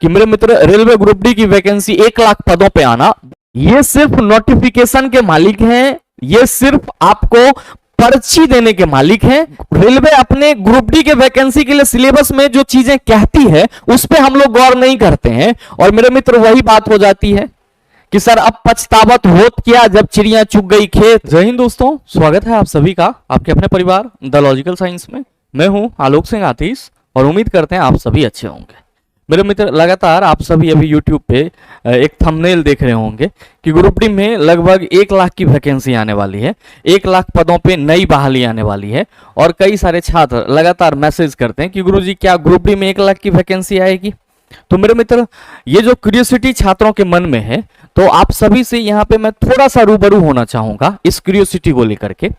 कि मेरे मित्र railway group D की वैकेंसी 1 लाख पदों पे आना, ये सिर्फ नोटिफिकेशन के मालिक हैं, ये सिर्फ आपको पर्ची देने के मालिक हैं। रेलवे अपने ग्रुप डी के वैकेंसी के लिए सिलेबस में जो चीजें कहती है उस पे हम लोग गौर नहीं करते हैं, और मेरे मित्र वही बात हो जाती है कि सर अब पछतावत होत क्या जब चिड़िया चुग गई खेत। जय हिंद दोस्तों, स्वागत है आप सभी का आपके अपने परिवार द लॉजिकल साइंस में। मैं हूं आलोक सिंह आतिश और उम्मीद करते हैं आप सभी अच्छे होंगे। मेरे मित्र लगातार आप सभी अभी YouTube पे एक थंबनेल देख रहे होंगे कि ग्रुप डी में लगभग 1 लाख की वैकेंसी आने वाली है, 1 लाख पदों पे नई बहाली आने वाली है, और कई सारे छात्र लगातार मैसेज करते हैं कि गुरुजी क्या ग्रुप डी में 1 लाख की वैकेंसी आएगी। तो मेरे मित्र ये जो क्यूरियोसिटी छात्रों के मन में है, तो आप सभी से यहाँ पे मैं थोड़ा सा रूबरू होना चाहूंगा इस क्यूरियोसिटी को लेकर के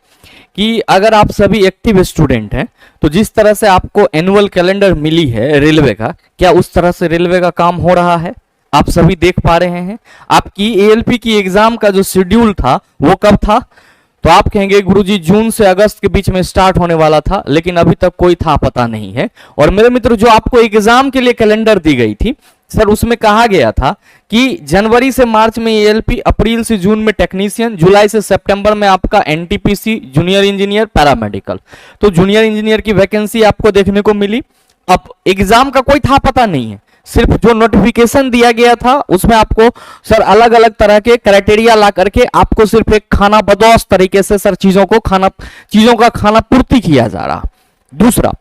कि अगर आप सभी एक्टिव स्टूडेंट हैं तो जिस तरह से आपको एनुअल कैलेंडर मिली है रेलवे का, क्या उस तरह से रेलवे का काम हो रहा है? आप सभी देख पा रहे हैं? आपकी एएलपी की एग्जाम का जो शेड्यूल था वो कब था? तो आप कहेंगे गुरुजी जून से अगस्त के बीच में स्टार्ट होने वाला था, लेकिन अभी तक कोई था पता नहीं है। और मेरे मित्र जो आपको एग्जाम के लिए कैलेंडर दी गई थी सर, उसमें कहा गया था कि जनवरी से मार्च में एएलपी, अप्रैल से जून में टेक्नीशियन, जुलाई से सितंबर में आपका एनटीपीसी जूनियर इंजीनियर पैरामेडिकल। तो जूनियर इंजीनियर की वैकेंसी आपको देखने को मिली। अब एग्जाम का कोई था पता नहीं है, सिर्फ जो नोटिफिकेशन दिया गया था उसमें आपको सर अलग अलग तरह के क्राइटेरिया ला करके आपको सिर्फ एक खाना बदोश तरीके से सर चीजों का खाना पूर्ति किया जा रहा। दूसरा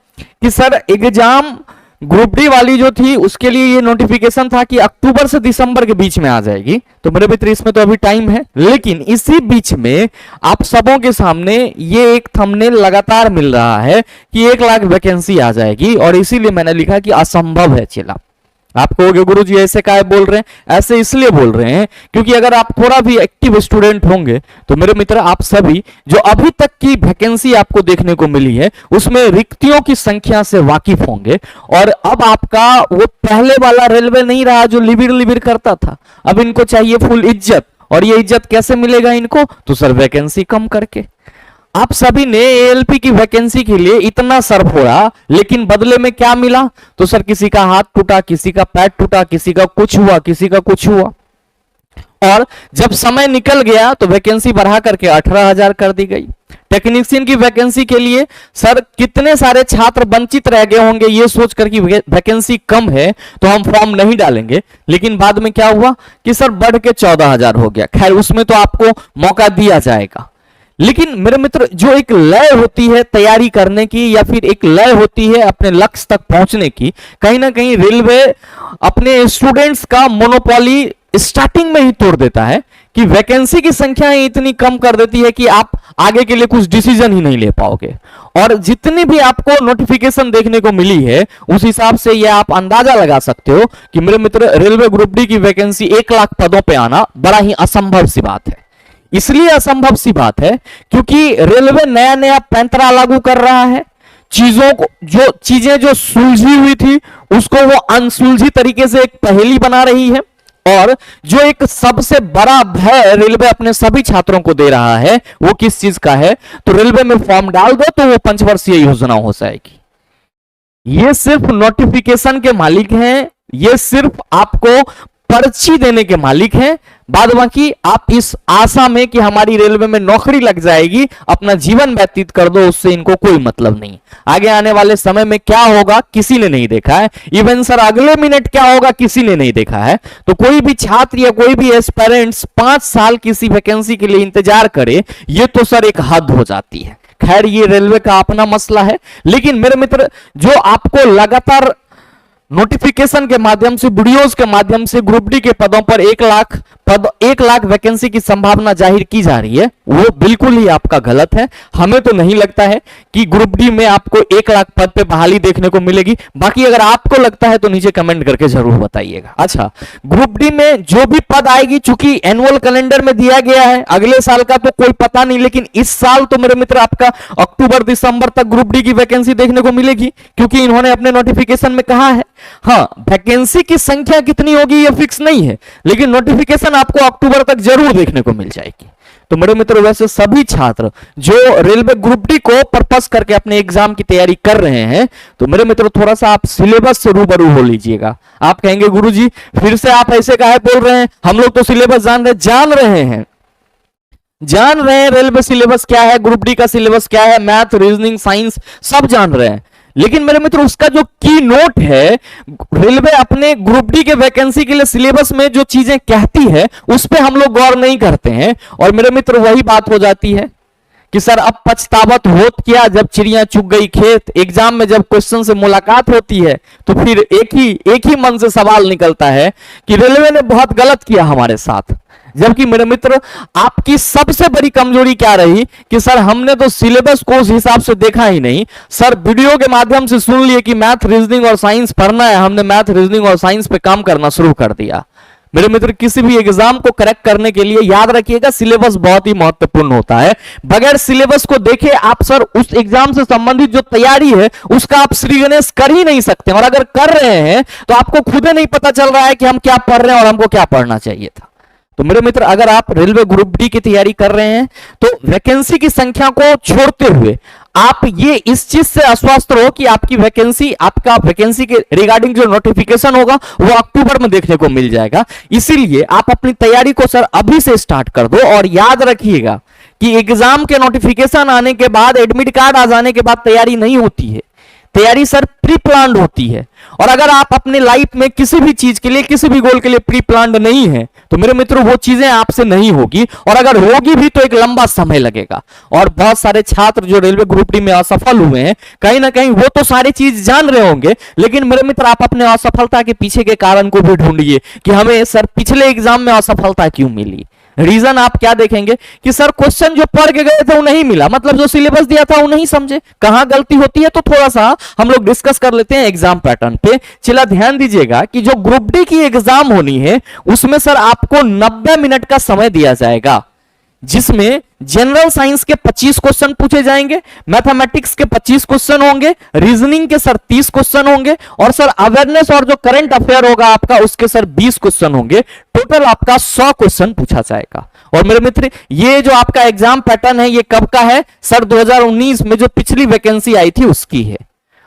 कि सर एग्जाम ग्रुप डी वाली जो थी उसके लिए ये नोटिफिकेशन था कि अक्टूबर से दिसंबर के बीच में आ जाएगी। तो मेरे मित्र इसमें तो अभी टाइम है, लेकिन इसी बीच में आप सबों के सामने ये एक थंबनेल लगातार मिल रहा है कि 1 लाख वैकेंसी आ जाएगी, और इसीलिए मैंने लिखा कि असंभव है चला। आप कहोगे गुरुजी ऐसे काहे बोल रहे हैं? ऐसे इसलिए बोल रहे हैं क्योंकि अगर आप थोड़ा भी एक्टिव स्टूडेंट होंगे तो मेरे मित्र आप सभी जो अभी तक की वैकेंसी आपको देखने को मिली है उसमें रिक्तियों की संख्या से वाकिफ होंगे। और अब आपका वो पहले वाला रेलवे नहीं रहा जो लिबिर लिबिर करता था, अब इनको चाहिए फुल इज्जत। और ये इज्जत कैसे मिलेगा इनको? तो सर वैकेंसी कम करके। आप सभी ने एएलपी की वैकेंसी के लिए इतना सर फोड़ा, लेकिन बदले में क्या मिला? तो सर किसी का हाथ टूटा, किसी का पैर टूटा, किसी का कुछ हुआ, किसी का कुछ हुआ। और जब समय निकल गया तो वैकेंसी बढ़ा करके 18,000 कर दी गई। टेक्नीशियन की वैकेंसी के लिए सर कितने सारे छात्र वंचित रह गए होंगे ये सोचकर कि वैकेंसी कम है तो हम फॉर्म नहीं डालेंगे, लेकिन बाद में क्या हुआ कि सर बढ़ के 14,000 हो गया। खैर उसमें तो आपको मौका दिया जाएगा, लेकिन मेरे मित्र जो एक लय होती है तैयारी करने की या फिर एक लय होती है अपने लक्ष्य तक पहुंचने की, कहीं ना कहीं रेलवे अपने स्टूडेंट्स का मोनोपोली स्टार्टिंग में ही तोड़ देता है कि वैकेंसी की संख्या इतनी कम कर देती है कि आप आगे के लिए कुछ डिसीजन ही नहीं ले पाओगे। और जितनी भी आपको नोटिफिकेशन देखने को मिली है उस हिसाब से यह आप अंदाजा लगा सकते हो कि मेरे मित्र रेलवे ग्रुप डी की वैकेंसी 1 लाख पदों पे आना बड़ा ही असंभव सी बात है। इसलिए असंभव सी बात है क्योंकि रेलवे नया नया पैंतरा लागू कर रहा है। चीजें जो सुलझी हुई थी उसको वो अनसुलझी तरीके से एक पहेली बना रही है। और जो एक सबसे बड़ा भय रेलवे अपने सभी छात्रों को दे रहा है वो किस चीज का है? तो रेलवे में फॉर्म डाल दो तो वो 5 वर्षीय योजना हो जाएगी। ये सिर्फ नोटिफिकेशन के मालिक हैं, ये सिर्फ आपको पर्ची देने के मालिक हैं। बाद बाकी आप इस आशा में कि हमारी रेलवे में नौकरी लग जाएगी अपना जीवन व्यतीत कर दो, उससे इनको कोई मतलब नहीं। आगे आने वाले समय में क्या होगा किसी ने नहीं देखा है। इवन सर अगले मिनट क्या होगा किसी ने नहीं देखा है। तो कोई भी छात्र या कोई भी एस्पिरेंट्स 5 साल किसी वैकेंसी के लिए इंतजार करे, ये तो सर एक हद हो जाती है। खैर ये रेलवे का अपना मसला है, लेकिन मेरे मित्र जो आपको लगातार नोटिफिकेशन के माध्यम से, वीडियोस के माध्यम से ग्रुप डी के पदों पर 1 लाख वैकेंसी की संभावना जाहिर की जा रही है वो बिल्कुल ही आपका गलत है। हमें तो नहीं लगता है कि ग्रुप डी में आपको 1 लाख पद पे बहाली देखने को मिलेगी। बाकी अगर आपको लगता है तो नीचे कमेंट करके जरूर बताइएगा। अच्छा, ग्रुप डी में जो भी पद आएगी, चूंकि एनुअल कैलेंडर में दिया गया है, अगले साल का तो कोई पता नहीं, लेकिन इस साल तो मेरे मित्र आपका अक्टूबर दिसंबर तक ग्रुप डी की वैकेंसी देखने को मिलेगी, क्योंकि इन्होंने अपने नोटिफिकेशन में कहा है। हाँ, वैकेंसी की संख्या कितनी होगी ये फिक्स नहीं है, लेकिन नोटिफिकेशन आपको अक्टूबर तक जरूर देखने को मिल जाएगी। तो मेरे मित्र वैसे सभी छात्र जो रेलवे ग्रुप डी को पर्पस करके अपने एग्जाम की तैयारी कर रहे हैं, तो मेरे मित्र थोड़ा सा आप सिलेबस से रूबरू हो लीजिएगा। आप कहेंगे गुरुजी फिर से आप ऐसे काहे बोल रहे हैं, हम लोग तो सिलेबस जान रहे हैं रेलवे सिलेबस क्या है, ग्रुप डी का सिलेबस क्या है, मैथ, रीजनिंग, साइंस सब जान रहे हैं। लेकिन मेरे मित्र उसका जो की नोट है, रेलवे अपने ग्रुप डी के वैकेंसी के लिए सिलेबस में जो चीजें कहती है उस पे हम लोग गौर नहीं करते हैं। और मेरे मित्र वही बात हो जाती है कि सर अब पछतावत होत क्या जब चिड़िया चुग गई खेत। एग्जाम में जब क्वेश्चन से मुलाकात होती है तो फिर एक ही मन से सवाल निकलता है कि रेलवे ने बहुत गलत किया हमारे साथ। जबकि मेरे मित्र आपकी सबसे बड़ी कमजोरी क्या रही कि सर हमने तो सिलेबस को उस हिसाब से देखा ही नहीं, सर वीडियो के माध्यम से सुन लिए कि मैथ, रीजनिंग और साइंस पढ़ना है, हमने मैथ, रीजनिंग और साइंस पे काम करना शुरू कर दिया। मेरे मित्र किसी भी एग्जाम को करेक्ट करने के लिए याद रखिएगा सिलेबस बहुत ही महत्वपूर्ण होता है। बगैर सिलेबस को देखे आप सर उस एग्जाम से संबंधित जो तैयारी है उसका आप श्री गणेश कर ही नहीं सकते, और अगर कर रहे हैं तो आपको खुद नहीं पता चल रहा है कि हम क्या पढ़ रहे हैं और हमको क्या पढ़ना चाहिए था। तो मेरे मित्र अगर आप रेलवे ग्रुप डी की तैयारी कर रहे हैं तो वैकेंसी की संख्या को छोड़ते हुए आप ये इस चीज से आश्वस्त रहो कि आपका वैकेंसी के रिगार्डिंग जो नोटिफिकेशन होगा वो अक्टूबर में देखने को मिल जाएगा। इसीलिए आप अपनी तैयारी को सर अभी से स्टार्ट कर दो। और याद रखिएगा कि एग्जाम के नोटिफिकेशन आने के बाद, एडमिट कार्ड आ जाने के बाद तैयारी नहीं होती है, तैयारी सर प्री प्लान्ड होती है। और अगर आप अपने लाइफ में किसी भी चीज के लिए, किसी भी गोल के लिए प्री प्लान्ड नहीं है तो मेरे मित्रों वो चीजें आपसे नहीं होगी, और अगर होगी भी तो एक लंबा समय लगेगा। और बहुत सारे छात्र जो रेलवे ग्रुप डी में असफल हुए हैं, कहीं ना कहीं वो तो सारी चीज जान रहे होंगे, लेकिन मेरे मित्र आप अपने असफलता के पीछे के कारण को भी ढूंढिए कि हमें सर पिछले एग्जाम में असफलता क्यों मिली। रीजन आप क्या देखेंगे कि सर क्वेश्चन जो पढ़ के गए थे वो नहीं मिला, मतलब जो सिलेबस दिया था वो नहीं समझे। कहां गलती होती है तो थोड़ा सा हम लोग डिस्कस कर लेते हैं एग्जाम पैटर्न पे। चला ध्यान दीजिएगा कि जो ग्रुप डी की एग्जाम होनी है उसमें सर आपको 90 मिनट का समय दिया जाएगा, जिसमें जनरल साइंस के 25 क्वेश्चन पूछे जाएंगे, मैथमेटिक्स के 25 क्वेश्चन होंगे, रीजनिंग के सर 30 क्वेश्चन होंगे, और सर अवेयरनेस और जो करंट अफेयर होगा आपका उसके सर 20 क्वेश्चन होंगे। टोटल आपका 100 क्वेश्चन पूछा जाएगा। और मेरे मित्र ये जो आपका एग्जाम पैटर्न है ये कब का है सर? 2019 में जो पिछली वैकेंसी आई थी उसकी है।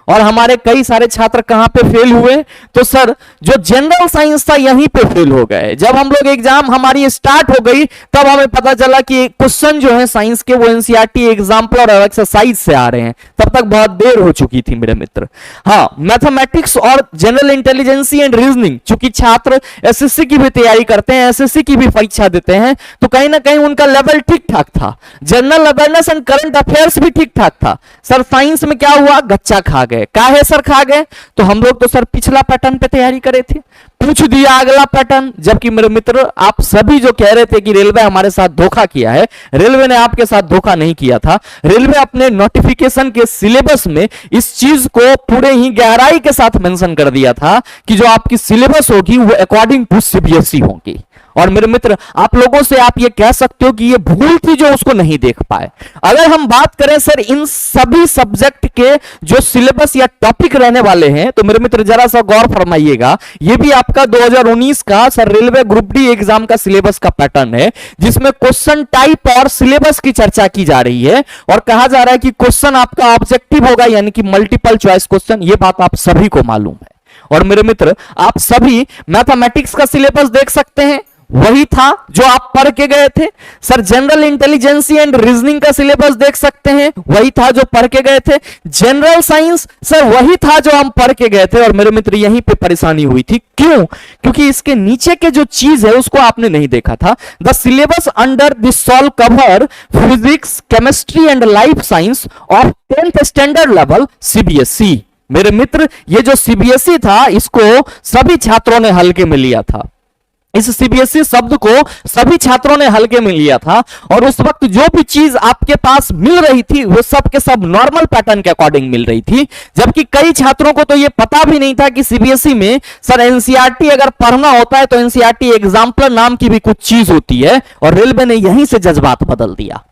और हमारे कई सारे छात्र कहां पे फेल हुए तो सर जो जनरल साइंस था यहीं पे फेल हो गए। जब हम लोग एग्जाम हमारी स्टार्ट हो गई तब हमें पता चला कि क्वेश्चन जो है साइंस के वो एनसीईआरटी एग्जाम्पल और एक्सरसाइज से आ रहे हैं, तब तक बहुत देर हो चुकी थी मेरे मित्र। हाँ, मैथमेटिक्स और जनरल इंटेलिजेंसी एंड रीजनिंग, चूंकि छात्र एसएससी की भी तैयारी करते हैं, एसएससी की भी परीक्षा देते हैं, तो कहीं ना कहीं उनका लेवल ठीक ठाक था। General awareness and current affairs भी ठीक ठाक था। सर साइंस में क्या हुआ? गच्चा खा गए। काहे सर खा गए? तो हम लोग तो सर पिछला पैटर्न पे तैयारी करे थे, पूछ दिया अगला पैटर्न। जबकि मेरे मित्र आप सभी जो कह रहे थे कि रेलवे हमारे साथ धोखा किया है, रेलवे ने आपके साथ धोखा नहीं किया था। रेलवे अपने नोटिफिकेशन के सिलेबस में इस चीज को पूरे ही गहराई के साथ मेंशन कर दिया था कि जो आपकी सिलेबस होगी वो अकॉर्डिंग टू सीबीएसई होगी। और मेरे मित्र आप लोगों से आप ये कह सकते हो कि ये भूल थी जो उसको नहीं देख पाए। अगर हम बात करें सर इन सभी सब्जेक्ट के जो सिलेबस या टॉपिक रहने वाले हैं, तो मेरे मित्र जरा सा गौर फरमाइएगा, ये भी आपका 2019 का sir railway group D exam का सिलेबस का पैटर्न है, जिसमें क्वेश्चन टाइप और सिलेबस की चर्चा की जा रही है। और कहा जा रहा है कि क्वेश्चन आपका ऑब्जेक्टिव होगा, यानी कि मल्टीपल चॉइस क्वेश्चन। ये बात आप सभी को मालूम है। और मेरे मित्र आप सभी मैथमेटिक्स का सिलेबस देख सकते हैं, वही था जो आप पढ़ के गए थे। Sir general intelligence and reasoning का सिलेबस देख सकते हैं, वही था जो पढ़ के गए थे। जनरल साइंस सर वही था जो हम पढ़ के गए थे। और मेरे मित्र यहीं पे परेशानी हुई थी, क्यों? क्योंकि इसके नीचे के जो चीज है उसको आपने नहीं देखा था। The syllabus under this solve cover physics, chemistry and life science of 10th standard level CBSE. मेरे मित्र ये जो सीबीएसई था इसको सभी छात्रों ने हल्के में लिया था। इस सीबीएसई शब्द को सभी छात्रों ने हल्के में लिया था। और उस वक्त जो भी चीज आपके पास मिल रही थी वो सब के सब नॉर्मल पैटर्न के अकॉर्डिंग मिल रही थी। जबकि कई छात्रों को तो ये पता भी नहीं था कि सीबीएसई में सर एनसीईआरटी अगर पढ़ना होता है तो एनसीईआरटी एग्जाम्पलर नाम की भी कुछ चीज होती है। और रेलवे ने यहीं से जज्बात बदल दिया।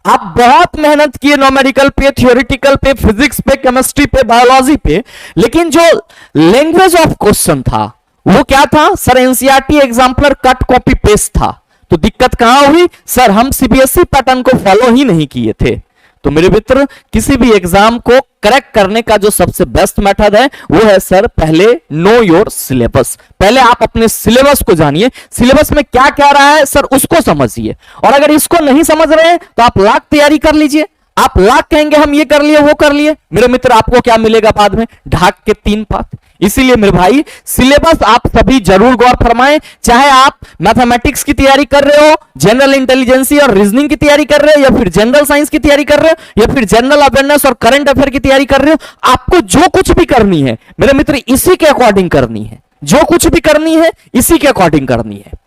आप बहुत मेहनत किए न्यूमेरिकल पे, थ्योरेटिकल पे, फिजिक्स पे, केमिस्ट्री पे, बायोलॉजी पे, लेकिन जो लैंग्वेज ऑफ क्वेश्चन था वो क्या था sir? NCERT exemplar cut copy paste था। तो तो दिक्कत कहां हुई सर, हम सीबीएसई पैटर्न को फॉलो ही नहीं किए थे। तो मेरे मित्र, किसी भी एग्जाम को करेक्ट करने का जो सबसे बेस्ट मेथड है वो है सर, पहले नो योर सिलेबस। पहले आप अपने सिलेबस को जानिए, सिलेबस में क्या क्या रहा है सर उसको समझिए। और अगर इसको नहीं समझ रहे हैं तो आप लाख तैयारी कर लीजिए। आप लाख कहेंगे हम ये कर लिए वो कर लिए, मेरे मित्र आपको क्या मिलेगा बाद में, ढाक के 3 पात। इसीलिए मेरे भाई, सिलेबस आप सभी जरूर गौर फरमाएं। चाहे आप मैथमेटिक्स की तैयारी कर रहे हो, जनरल इंटेलिजेंसी और रीजनिंग की तैयारी कर रहे हो, या फिर जनरल साइंस की तैयारी कर रहे हो, या फिर जनरल अवेयरनेस और करंट अफेयर की तैयारी कर रहे हो, आपको जो कुछ भी करनी है मेरे मित्र इसी के अकॉर्डिंग करनी है। जो कुछ भी करनी है इसी के अकॉर्डिंग करनी है।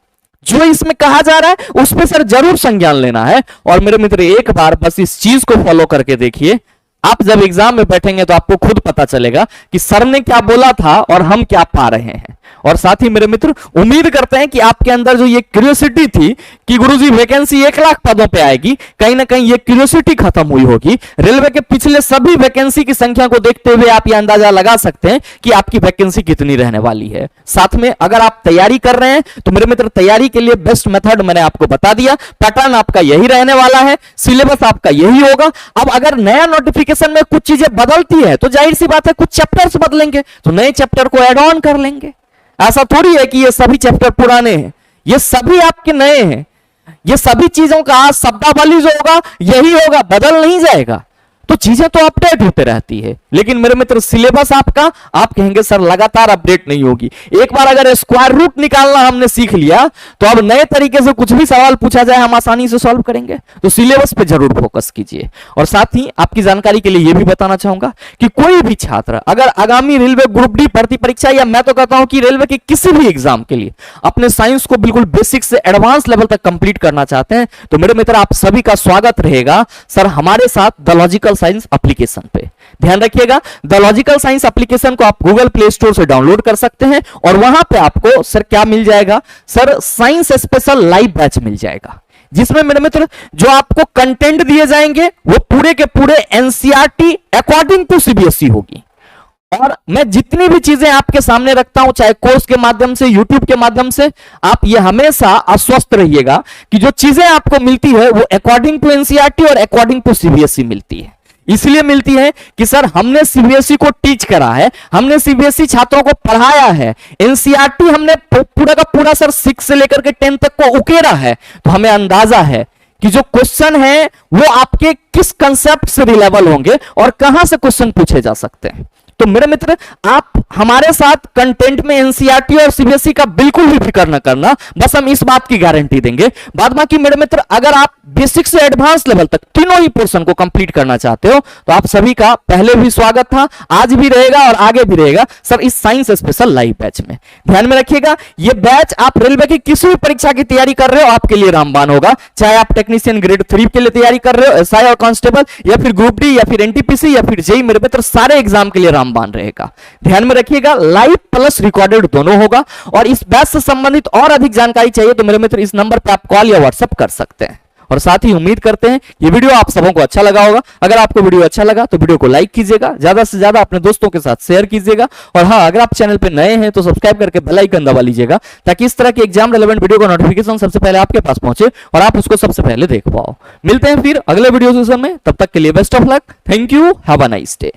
जो इसमें कहा जा रहा है उस पे सर जरूर संज्ञान लेना है। और मेरे मित्र, एक बार बस इस चीज को फॉलो करके देखिए, आप जब एग्जाम में बैठेंगे तो आपको खुद पता चलेगा कि सर ने क्या बोला था और हम क्या पा रहे हैं। और साथ ही मेरे मित्र, उम्मीद करते हैं कि आपके अंदर जो ये क्यूरियोसिटी थी कि गुरुजी वैकेंसी 1 लाख पदों पे आएगी, कहीं ना कहीं ये क्यूरियोसिटी खत्म हुई होगी। रेलवे के पिछले सभी वैकेंसी की संख्या को देखते हुए आप ये अंदाजा लगा सकते हैं कि आपकी वैकेंसी कितनी रहने वाली है। साथ में अगर आप तैयारी कर रहे हैं तो मेरे मित्र, तैयारी के लिए बेस्ट मेथड मैंने आपको बता दिया। पैटर्न आपका यही रहने वाला है, सिलेबस आपका यही होगा। अब अगर नया नोटिफिकेशन में कुछ चीजें बदलती है तो जाहिर सी बात है कुछ चैप्टर्स बदलेंगे, तो नए चैप्टर को एड ऑन कर लेंगे। ऐसा थोड़ी है कि ये सभी चैप्टर पुराने हैं, ये सभी आपके नए हैं। ये सभी चीजों का शब्दावली जो होगा यही होगा, बदल नहीं जाएगा। तो चीजें तो अपडेट होते रहती है, लेकिन मेरे मित्र सिलेबस आपका, आप कहेंगे सर लगातार अपडेट नहीं होगी। एक बार अगर स्क्वायर रूट निकालना हमने सीख लिया तो अब नए तरीके से कुछ भी सवाल पूछा जाए हम आसानी से सॉल्व करेंगे। तो सिलेबस पे जरूर फोकस कीजिए। और साथ ही आपकी जानकारी के लिए यह भी बताना चाहूंगा कि कोई भी छात्र अगर आगामी रेलवे ग्रुप डी भर्ती परीक्षा, या मैं तो कहता हूं कि रेलवे के किसी भी एग्जाम के लिए अपने साइंस को बिल्कुल बेसिक से एडवांस लेवल तक कंप्लीट करना चाहते हैं, तो मेरे मित्र आप सभी का स्वागत रहेगा सर हमारे साथ द लॉजिकल साइंस एप्लीकेशन पे। ध्यान रखिएगा, द लॉजिकल साइंस एप्लीकेशन को आप गूगल प्ले स्टोर से डाउनलोड कर सकते हैं। और वहां पे आपको सर क्या मिल जाएगा sir, science special live batch मिल जाएगा, जिसमें मेरे मित्र जो आपको कंटेंट दिए जाएंगे वो पूरे के पूरे एनसीईआरटी अकॉर्डिंग टू सीबीएसई होगी। और मैं जितनी भी चीजें आपके सामने रखता हूं, चाहे कोर्स के माध्यम से, यूट्यूब के माध्यम से, आप ये हमेशा आश्वस्त रहिएगा कि जो चीजें आपको मिलती है वो अकॉर्डिंग टू एनसीईआरटी और अकॉर्डिंग टू सीबीएसई मिलती है। इसलिए मिलती है कि सर हमने सीबीएसई को टीच करा है, हमने सीबीएसई छात्रों को पढ़ाया है, एनसीईआरटी हमने पूरा का पूरा सर 6 से लेकर के 10 तक को उकेरा है। तो हमें अंदाजा है कि जो क्वेश्चन है वो आपके किस कंसेप्ट से रिलेबल होंगे और कहां से क्वेश्चन पूछे जा सकते हैं। तो मेरे मित्र, आप हमारे साथ कंटेंट में एनसीईआरटी और सीबीएसई का बिल्कुल भी फिक्र न करना, बस हम इस बात की गारंटी देंगे। बाद बाकी मेरे मित्र, अगर आप बेसिक से एडवांस लेवल तक तीनों ही पोर्शन को कंप्लीट करना चाहते हो तो आप सभी का पहले भी स्वागत था, आज भी रहेगा और आगे भी रहेगा सर इस साइंस स्पेशल लाइव बैच में। ध्यान में रखिएगा, ये बैच आप रेलवे की किसी भी परीक्षा की तैयारी कर रहे हो आपके लिए रामबाण होगा। चाहे आप टेक्नीशियन ग्रेड 3 के लिए तैयारी कर रहे हो, एसआई और कांस्टेबल, या फिर ग्रुप डी, या फिर एनटीपीसी, या फिर जेई, मेरे मित्र सारे एग्जाम के लिए रामबाण रहेगा। ध्यान में रखिएगा, लाइव प्लस रिकॉर्डेड दोनों होगा। और इस बैच से संबंधित और अधिक जानकारी चाहिए तो मेरे मित्र इस नंबर पर आप कॉल या व्हाट्सएप कर सकते हैं। और साथ ही उम्मीद करते हैं ये वीडियो आप सबों को अच्छा लगा होगा। अगर आपको वीडियो अच्छा लगा तो वीडियो को लाइक कीजिएगा, ज्यादा से ज्यादा अपने दोस्तों के साथ शेयर कीजिएगा। और हाँ, अगर आप चैनल पे नए हैं तो सब्सक्राइब करके बेल आइकन दबा लीजिएगा, ताकि इस तरह के एग्जाम रेलेवेंट वीडियो का नोटिफिकेशन सबसे पहले आपके पास पहुंचे और आप उसको सबसे पहले देख पाओ। मिलते हैं फिर अगले वीडियो में, तब तक के लिए best of luck. Thank you, have a nice day.